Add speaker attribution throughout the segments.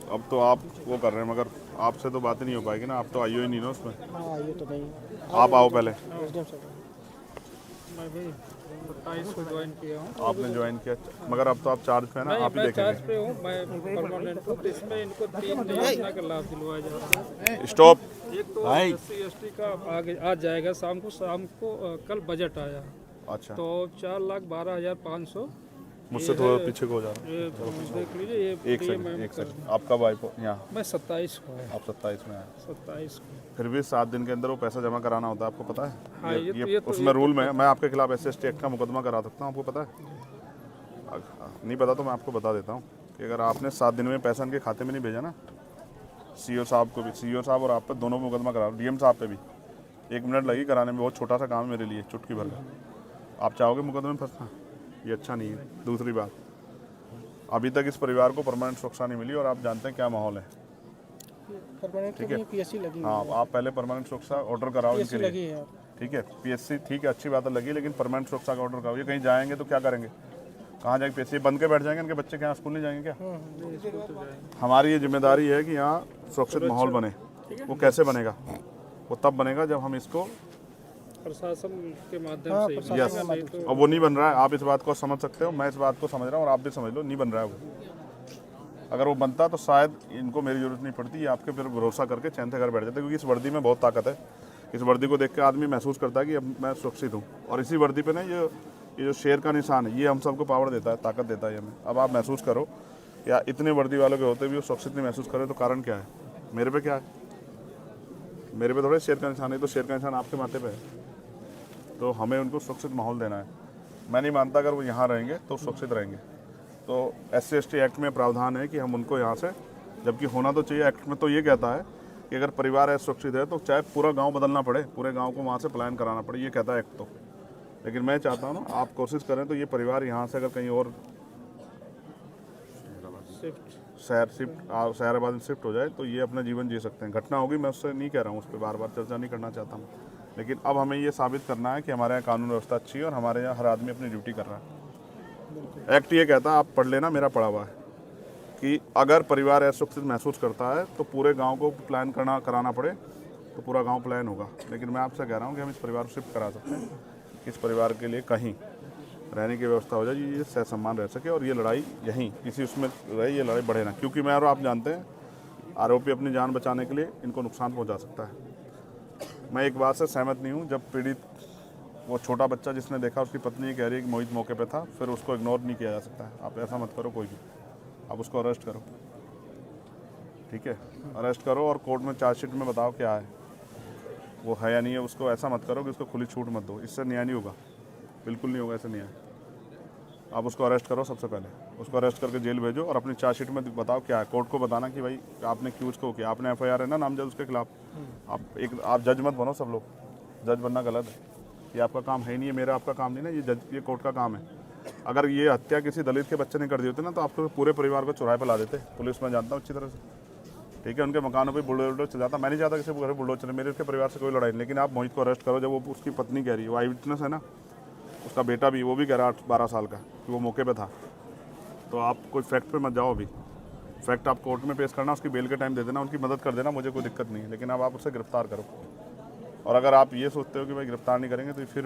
Speaker 1: अब तो आप वो कर रहे हैं, मगर आपसे तो बात ही नहीं हो पाएगी ना, आप तो आइयो ही नहीं ना उसमें।
Speaker 2: हाँ ये तो नहीं।
Speaker 1: आप आओ पहले।
Speaker 2: एसडीएम साहब
Speaker 3: मैं भी 27 को ज्वाइन किया हूँ।
Speaker 1: आपने ज्वाइन किया, मगर अब तो आप चार्ज पे है ना,
Speaker 3: नहीं,
Speaker 1: आप ही
Speaker 3: मैं चार्ज
Speaker 1: देखेंगे।
Speaker 3: पे हूँ, मैं परमानेंट हूँ। तो इसमें इनको 3 योजना का लाभ दिलवाया जा रहा है।
Speaker 1: स्टॉप।
Speaker 3: एक तो SC/ST का आगे आज जाएगा शाम को कल बजट आया
Speaker 1: अच्छा,
Speaker 3: तो 4,12,500।
Speaker 1: मुझसे थोड़ा पीछे को हो जा रहा
Speaker 3: ये देख लीजिए, ये
Speaker 1: है। एक
Speaker 3: PM
Speaker 1: सेकंड। आप कब आए यहाँ?
Speaker 3: मैं 27 को है,
Speaker 1: आप 27 में आए।
Speaker 3: 27 को।
Speaker 1: फिर भी 7 दिन के अंदर वो पैसा जमा कराना होता है, आपको पता है?
Speaker 3: हाँ, ये तो
Speaker 1: उसमें रूल में है, मैं आपके खिलाफ SC/ST एक्ट का मुकदमा करा सकता हूँ, आपको पता है? नहीं पता तो मैं आपको बता देता हूँ कि अगर आपने 7 दिन में पैसा इनके खाते में नहीं भेजा ना, CO साहब को भी, CO साहब और आप पे दोनों मुकदमा करा, DM साहब पे भी 1 मिनट लगी कराने में, बहुत छोटा सा काम है मेरे लिए, चुटकी भर का। आप चाहोगे मुकदमे में फंसना? ये अच्छा नहीं है। दूसरी बात, अभी तक इस परिवार को परमानेंट सुरक्षा नहीं मिली और आप जानते हैं क्या माहौल है।
Speaker 2: परमानेंट
Speaker 1: ठीक है।
Speaker 2: PSC लगी हुई
Speaker 1: हाँ,
Speaker 2: है।
Speaker 1: आप पहले परमानेंट सुरक्षा ऑर्डर कराओ इनके
Speaker 2: PSC
Speaker 1: लिए।
Speaker 2: लगी है।
Speaker 1: ठीक है, PSC ठीक है, अच्छी बात है लगी, लेकिन परमानेंट सुरक्षा का ऑर्डर कराओ। ये कहीं जाएंगे तो क्या करेंगे? कहाँ जाएंगे? PSC बंद के बैठ जाएंगे, इनके बच्चे क्या स्कूल नहीं जाएंगे क्या? हमारी ये जिम्मेदारी है कि यहाँ सुरक्षित माहौल बने। वो कैसे बनेगा? वो तब बनेगा जब हम इसको,
Speaker 3: प्रशासन के माध्यम
Speaker 2: हाँ,
Speaker 3: से ही
Speaker 2: प्रशासन
Speaker 3: बनेगा, नहीं तो
Speaker 1: अब वो नहीं बन रहा है। आप इस बात को समझ सकते हो, मैं इस बात को समझ रहा हूँ और आप भी समझ लो, नहीं बन रहा है वो। अगर वो बनता तो शायद इनको मेरी जरूरत नहीं पड़ती, ये आपके फिर भरोसा करके चैन से घर बैठ जाते, क्योंकि इस वर्दी में बहुत ताकत है। इस वर्दी को देख के आदमी महसूस करता है कि अब मैं सुरक्षित हूँ। और इसी वर्दी पे ना ये जो शेर का निशान है, ये हम सबको पावर देता है, ताकत देता है ये हमें। अब आप महसूस करो, या इतने वर्दी वालों के होते भी वो सुरक्षित नहीं महसूस करे, तो कारण क्या है? मेरे पे क्या है? मेरे पे थोड़े शेर का निशान है, तो शेर का निशान आपके माथे पे है। तो हमें उनको सुरक्षित माहौल देना है। मैं नहीं मानता अगर वो यहाँ रहेंगे तो सुरक्षित रहेंगे। तो SC/ST एक्ट में प्रावधान है कि हम उनको यहाँ से, जबकि होना तो चाहिए, एक्ट में तो ये कहता है कि अगर परिवार असुरक्षित है तो चाहे पूरा गांव बदलना पड़े, पूरे गांव को वहाँ से पलायन कराना पड़े, ये कहता है एक्ट तो। लेकिन मैं चाहता हूँ ना, आप कोशिश करें तो ये परिवार यहाँ से अगर कहीं और शहराबाद में शिफ्ट हो जाए तो ये अपना जीवन जी सकते हैं। घटना होगी, मैं उससे नहीं कह रहा हूँ, उस पर बार बार चर्चा नहीं करना चाहता हूँ, लेकिन अब हमें ये साबित करना है कि हमारे यहाँ कानून व्यवस्था अच्छी है और हमारे यहाँ हर आदमी अपनी ड्यूटी कर रहा है। एक्ट ये कहता है, आप पढ़ लेना, मेरा पढ़ा हुआ है, कि अगर परिवार असुरक्षित महसूस करता है तो पूरे गांव को प्लान कराना पड़े तो पूरा गांव प्लान होगा। लेकिन मैं आपसे कह रहा हूं कि हम इस परिवार को शिफ्ट करा सकते हैं, इस परिवार के लिए कहीं रहने की व्यवस्था हो जाए, ये सह सम्मान रह सके, और ये लड़ाई यहीं किसी उसमें रहे, ये लड़ाई बढ़े ना। क्योंकि मैं और आप जानते हैं, आरोपी अपनी जान बचाने के लिए इनको नुकसान पहुँचा सकता है। मैं एक बात से सहमत नहीं हूँ, जब पीड़ित वो छोटा बच्चा जिसने देखा, उसकी पत्नी कह रही है कि मोहित मौके पे था, फिर उसको इग्नोर नहीं किया जा सकता है। आप ऐसा मत करो कोई भी, आप उसको अरेस्ट करो। ठीक है, अरेस्ट करो और कोर्ट में चार्जशीट में बताओ क्या है, वो है या नहीं है। उसको ऐसा मत करो कि उसको खुली छूट मत दो, इससे न्याय नहीं होगा, बिल्कुल नहीं होगा ऐसे न्याय। आप उसको अरेस्ट करो, सबसे पहले उसको अरेस्ट करके जेल भेजो और अपनी चार्जशीट में बताओ क्या है। कोर्ट को बताना कि भाई आपने क्यों उसको किया, आपने FIR है ना नामजद उसके खिलाफ। आप जज मत बनो, सब लोग जज बनना गलत है, ये आपका काम है ही नहीं है, मेरा आपका काम नहीं ना, ये कोर्ट का काम है। अगर ये हत्या किसी दलित के बच्चे ने कर दी होती ना, तो आपको पूरे परिवार को चौराहे पर ला देते। पुलिस में जानता हूँ अच्छी तरह से, ठीक है, उनके मकानों पे बुलडोजर चल जाता। मैं नहीं चाहता किसी को घर बुलडोजर चले, मेरे उसके परिवार से कोई लड़ाई नहीं। लेकिन आप मोहित को अरेस्ट करो, जब वो उसकी पत्नी कह रही है, वो आई विटनेस है ना, उसका बेटा भी, वो भी कह रहा 12 साल का कि वो मौके पे था। तो आप कोई फैक्ट पे मत जाओ, अभी फैक्ट आप कोर्ट में पेश करना, उसकी बेल के टाइम दे देना, उनकी मदद कर देना, मुझे कोई दिक्कत नहीं है। लेकिन अब आप उसे गिरफ्तार करो। और अगर आप ये सोचते हो कि भाई गिरफ्तार नहीं करेंगे तो फिर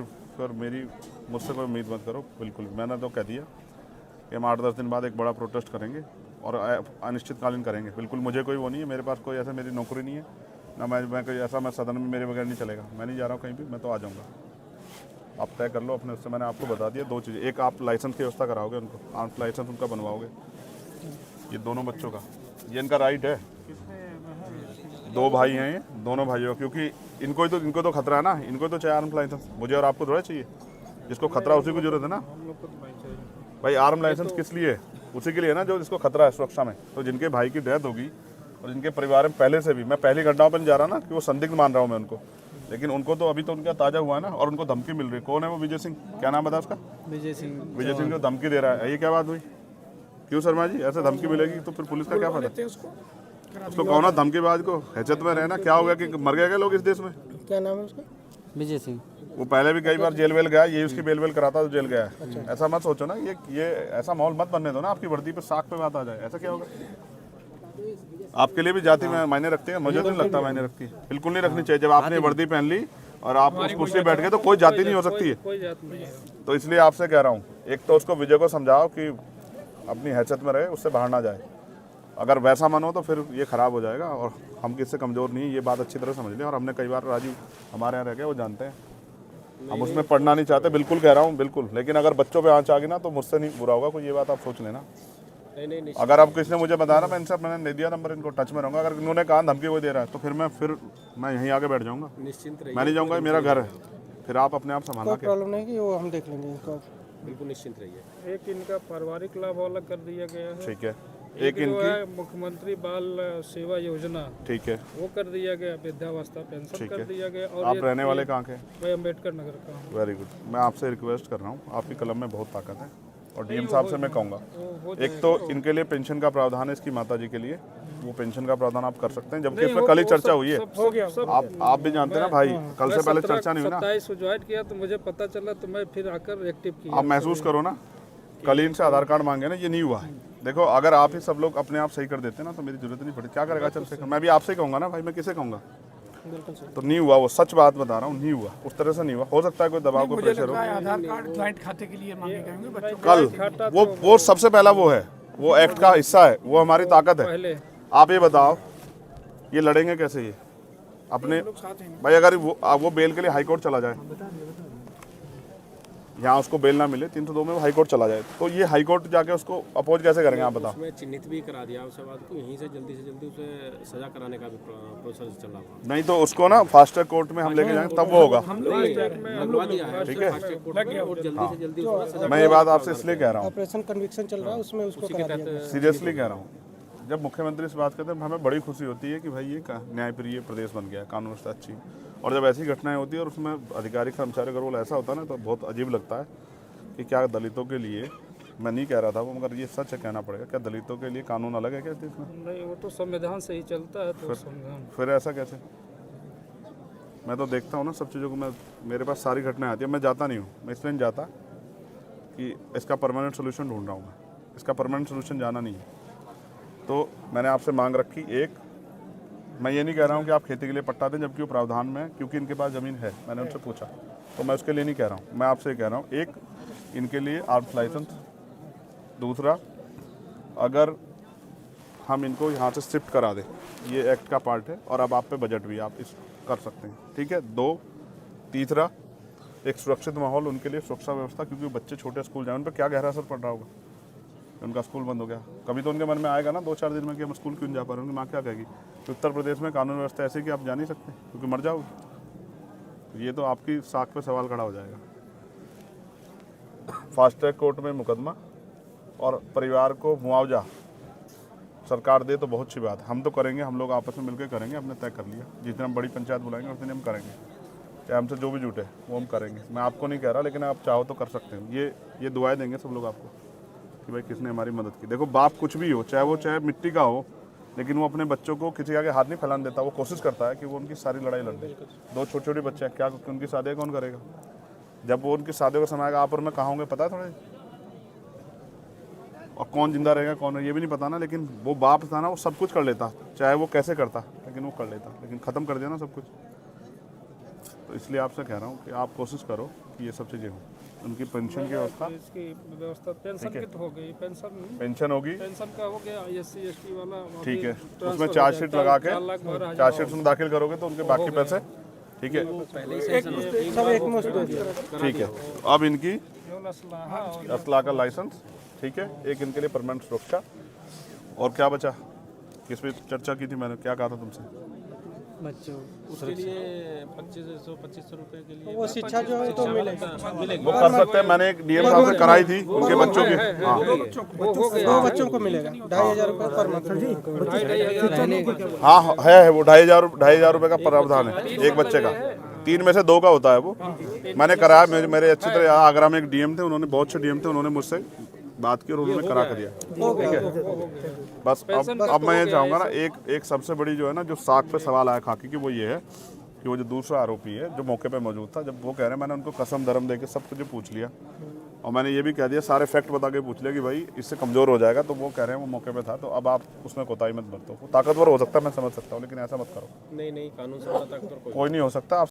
Speaker 1: मुझसे कोई उम्मीद मत करो। बिल्कुल, मैंने तो कह दिया कि हम 8-10 दिन बाद एक बड़ा प्रोटेस्ट करेंगे और अनिश्चितकालीन करेंगे। बिल्कुल, मुझे कोई वो नहीं है, मेरे पास कोई ऐसा मेरी नौकरी नहीं है ना, मैं कोई ऐसा, मैं सदन में मेरे बगैर नहीं चलेगा। मैं नहीं जा रहा हूँ कहीं भी, मैं तो आ जाऊँगा। आप तय कर लो अपने, उससे मैंने आपको बता दिया 2 चीज़ें। एक, आप लाइसेंस की व्यवस्था कराओगे उनको, आर्म्स लाइसेंस उनका बनवाओगे, ये दोनों बच्चों का, ये इनका राइट है। 2 भाई हैं ये, दोनों भाइयों, क्योंकि इनको तो खतरा है ना, इनको तो चाहिए आर्म लाइसेंस, मुझे और आपको थोड़ा चाहिए। जिसको खतरा उसी को जरूरत है ना
Speaker 3: हम लोग को तो नहीं चाहिए।
Speaker 1: भाई। आर्म लाइसेंस किस लिए है? उसी के लिए ना जो जिसको खतरा है सुरक्षा में। तो जिनके भाई की डेथ होगी और जिनके परिवार में पहले से भी, मैं पहली घटनाओं पर नहीं जा रहा ना कि वो संदिग्ध मान रहा हूँ मैं उनको, लेकिन उनको तो अभी तो उनका ताज़ा हुआ है ना, और उनको धमकी मिल रही है। कौन है वो? विजय सिंह, क्या नाम बता उसका?
Speaker 2: विजय सिंह
Speaker 1: जो धमकी दे रहा है, ये क्या बात हुई? क्यों शर्मा जी, ऐसे धमकी मिलेगी तो फिर पुलिस का क्या फायदा? उसको कहो ना धमकीबाज को, हैसियत में रहना। क्या हो गया कि मर गए क्या लोग इस देश में?
Speaker 2: क्या नाम है उसका?
Speaker 4: विजय सिंह।
Speaker 1: वो पहले भी कई बार जेल वेल गया, ये उसकी बेल वेल कराता तो जेल गया है। ऐसा मत सोचो ना, ये ऐसा माहौल मत बनने दो ना आपकी वर्दी पे साख पे बात आ जाए, ऐसा क्या होगा। आपके लिए भी जाति में मायने रखती है, मुझे तो नहीं लगता मायने रखती है, बिल्कुल नहीं रखनी चाहिए। जब आपने वर्दी पहन ली और आप उस कुर्सी पे बैठ गए तो कोई जाति नहीं हो सकती है।
Speaker 3: कोई जात नहीं है।
Speaker 1: तो इसलिए आपसे कह रहा हूँ, एक तो उसको विजय को समझाओ कि अपनी हैसियत में रहे, उससे बाहर ना जाए। अगर वैसा मन हो तो फिर ये खराब हो जाएगा, और हम किससे कमज़ोर नहीं, ये बात अच्छी तरह समझ लें। और हमने कई बार राजीव हमारे यहाँ रह गए, वो जानते हैं, हम उसमें पढ़ना नहीं चाहते, बिल्कुल कह रहा हूँ, बिल्कुल। लेकिन अगर बच्चों पे आँच आ गई ना तो मुझसे नहीं बुरा होगा कोई, ये बात आप सोच लेना।
Speaker 2: नहीं
Speaker 1: अगर आप किसी ने मुझे बताया ना, मैं इनसे मैंने नहीं दिया नंबर, इनको टच में रहूँगा। अगर इन्होंने कहा धमकी कोई दे रहा है तो फिर मैं यहीं आके बैठ जाऊँगा,
Speaker 2: निश्चिंत रहिए,
Speaker 1: मैं नहीं जाऊँगा, मेरा घर है। फिर आप अपने आप संभालना
Speaker 2: कोई प्रॉब्लम नहीं कि वो हम देख लेंगे इनको,
Speaker 4: बिल्कुल निश्चिंत रहिए।
Speaker 3: एक इनका पारिवारिक लाभ अलग कर दिया गया है।
Speaker 1: ठीक है।
Speaker 3: एक जो है मुख्यमंत्री बाल सेवा योजना,
Speaker 1: ठीक है,
Speaker 3: वो कर दिया गया। वृद्धावस्था पेंशन कर दिया गया। और
Speaker 1: आप रहने वाले कहाँ के?
Speaker 3: मैं अम्बेडकर नगर का हूँ।
Speaker 1: Very good. मैं आपसे रिक्वेस्ट कर रहा हूँ, आपकी कलम में बहुत ताकत है, और डीएम साहब से मैं कहूँगा, एक तो इनके लिए पेंशन का प्रावधान है, इसकी माता जी के लिए वो पेंशन का प्रावधान आप कर सकते हैं, जबकि इसमें कल ही चर्चा हुई है।
Speaker 3: हो गया।
Speaker 1: आप भी जानते हैं ना भाई, कल से पहले चर्चा नहीं हुई ना।
Speaker 3: 27 को ज्वाइन किया तो मुझे पता चला, तो मैं फिर आकर एक्टिव किया।
Speaker 1: आप महसूस करो ना, कल ही इनसे आधार कार्ड मांगे ना, ये नहीं हुआ है। देखो, अगर आप ही सब लोग अपने आप सही कर देते ना तो मेरी जरूरत नहीं पड़ती। क्या करेगा चंद्रशेखर? मैं भी आपसे ही कहूँगा ना भाई, मैं किसे कहूँगा?
Speaker 2: बिल्कुल सही।
Speaker 1: तो नहीं हुआ, वो सच बात बता रहा हूँ, नहीं हुआ, उस तरह से नहीं हुआ। हो सकता है कोई दबाव, कोई प्रेशर हो।
Speaker 5: आधार कार्ड ज्वाइंट खाते के लिए मांगे गए होंगे बच्चों
Speaker 1: कल वो सबसे पहला वो है, वो एक्ट का हिस्सा है, वो हमारी ताकत है।
Speaker 3: पहले
Speaker 1: आप ये बताओ, ये लड़ेंगे कैसे ये अपने भाई? अगर वो बेल के लिए हाई कोर्ट चला जाए, यहाँ उसको बेल ना मिले 302 में, वो हाई कोर्ट चला जाए, तो ये हाई कोर्ट जाके उसको अपोज कैसे करेंगे आप बताओ?
Speaker 4: उसमें चिन्हित भी करा दिया उसके बाद को, यहीं से जल्दी उसे सजा कराने का भी प्रोसेस चल रहा हुआ।
Speaker 1: नहीं तो उसको ना फास्ट ट्रैक कोर्ट में हम लेके जाएंगे, तब वो होगा।
Speaker 4: लगवा दिया है,
Speaker 1: ठीक है,
Speaker 4: और जल्दी से जल्दी उसमें सजा।
Speaker 1: मैं ये बात आपसे इसलिए कह रहा हूँ,
Speaker 2: ऑपरेशन कन्विक्शन चल रहा है, उसमें उसको करा दिया।
Speaker 1: सीरियसली कह रहा हूँ। जब मुख्यमंत्री से बात करते हैं हमें बड़ी खुशी होती है कि भाई ये न्यायप्रिय प्रदेश बन गया, कानून व्यवस्था अच्छी। और जब ऐसी घटनाएं होती है और उसमें अधिकारी कर्मचारी का रोल ऐसा होता है ना, तो बहुत अजीब लगता है कि क्या दलितों के लिए, मैं नहीं कह रहा था वो, मगर ये सच है, कहना पड़ेगा, क्या दलितों के लिए कानून अलग है क्या देश में?
Speaker 3: नहीं, वो तो संविधान से ही चलता है। तो संविधान
Speaker 1: फिर ऐसा कैसे? मैं तो देखता हूँ ना सब चीज़ों को, मेरे पास सारी घटनाएं आती है, मैं जाता नहीं हूँ। मैं इसलिए नहीं जाता कि इसका परमानेंट सोल्यूशन ढूंढ रहा हूँ मैं, इसका परमानेंट सोल्यूशन जाना नहीं है। तो मैंने आपसे मांग रखी, एक, मैं ये नहीं कह रहा हूँ कि आप खेती के लिए पट्टा दें, जबकि वो प्रावधान में, क्योंकि इनके पास ज़मीन है, मैंने उनसे पूछा, तो मैं उसके लिए नहीं कह रहा हूँ। मैं आपसे कह रहा हूँ, एक, इनके लिए आर्म्स लाइसेंस। दूसरा, अगर हम इनको यहाँ से शिफ्ट करा दें, ये एक्ट का पार्ट है, और अब आप पे बजट भी आप इस कर सकते हैं, ठीक है। दो, तीसरा, एक सुरक्षित माहौल उनके लिए, सुरक्षा व्यवस्था, क्योंकि बच्चे छोटे स्कूल जाए, उन पर क्या गहरा असर पड़ रहा होगा, उनका स्कूल बंद हो गया। कभी तो उनके मन में आएगा ना 2-4 दिन में कि हम स्कूल क्यों नहीं जा पा रहे, उनकी माँ क्या कहेगी? तो उत्तर प्रदेश में कानून व्यवस्था ऐसी कि आप जा नहीं सकते क्योंकि मर जाओगे। ये तो आपकी साख पे सवाल खड़ा हो जाएगा। फास्ट ट्रैक कोर्ट में मुकदमा और परिवार को मुआवजा सरकार दे तो बहुत अच्छी बात है, हम तो करेंगे, हम लोग आपस में मिलकर करेंगे, हमने तय कर लिया। जितने हम बड़ी पंचायत बुलाएंगे उतने हम करेंगे, चाहे हमसे जो भी जुटे वो हम करेंगे। मैं आपको नहीं कह रहा, लेकिन आप चाहो तो कर सकते हैं। ये दुआएं देंगे सब लोग आपको कि भाई किसने हमारी मदद की। देखो, बाप कुछ भी हो, चाहे मिट्टी का हो, लेकिन वो अपने बच्चों को किसी आगे हाथ नहीं फैलाने देता। वो कोशिश करता है कि वो उनकी सारी लड़ाई लड़ दे। 2 छोटे बच्चे हैं, क्या उनकी शादी कौन करेगा? जब वो उनकी शादी का समय आएगा, आप और मैं कहाँ होंगे पता है थोड़े, और कौन जिंदा रहेगा कौन है ये भी नहीं पता ना। लेकिन वो बाप था ना, वो सब कुछ कर लेता, चाहे वो कैसे करता, लेकिन वो कर लेता, लेकिन ख़त्म कर दिया ना सब कुछ। तो इसलिए आपसे कह रहा हूँ कि आप कोशिश करो कि ये सब चीज़ें हों। उनकी पेंशन की व्यवस्था,
Speaker 3: इसकी व्यवस्था, पेंशन की तो हो गई,
Speaker 1: पेंशन होगी,
Speaker 3: पेंशन का हो गया, SC ST वाला
Speaker 1: ठीक है। उसमें चार्जशीट लगा के, चार्जशीट में दाखिल करोगे तो उनके बाकी पैसे, ठीक है,
Speaker 2: सब एक मुश्त दे दिया।
Speaker 1: ठीक है। अब इनकी असला का लाइसेंस, ठीक है, एक इनके लिए परमानेंट सुरक्षा। और क्या बचा, किस पे चर्चा की थी मैंने, क्या कहा था तुमसे?
Speaker 2: बच्चों
Speaker 4: उसके लिए 2500 रुपए के लिए
Speaker 2: वो शिक्षा जो है तो मिलेगा,
Speaker 1: वो कर सकते हैं। मैंने एक डीएम साहब से कराई थी उनके बच्चों की, हाँ
Speaker 2: 2 बच्चों को मिलेगा 2500 रुपये पर मंथ।
Speaker 1: हाँ है वो 2500 रुपये का प्रावधान है एक बच्चे का। 3 में से 2 का होता है वो। मैंने कराया, मेरे अच्छी तरह आगरा में एक डीएम थे, उन्होंने, बहुत अच्छे डीएम थे, उन्होंने मुझसे बात की और उन्होंने करा कर दिया, ठीक है। बस अब मैं ये चाहूँगा ना, एक सबसे बड़ी जो है ना, जो साख पे सवाल आया खाकी की, वो ये है कि वो जो दूसरा आरोपी है जो मौके पे मौजूद था, जब वो कह रहे हैं मैंने उनको कसम धर्म दे के सब कुछ पूछ लिया और मैंने ये भी कह दिया, सारे फैक्ट बता के पूछ लिया कि भाई इससे कमज़ोर हो जाएगा, तो वो कह रहे हैं वो मौके पे था, तो अब आप उसमें कोताही मत बरतो। वो ताकतवर हो सकता है, मैं समझ सकता हूँ, लेकिन ऐसा मत करो।
Speaker 4: नहीं कानून से बड़ा ताकतवर कोई
Speaker 1: कोई नहीं हो सकता। आप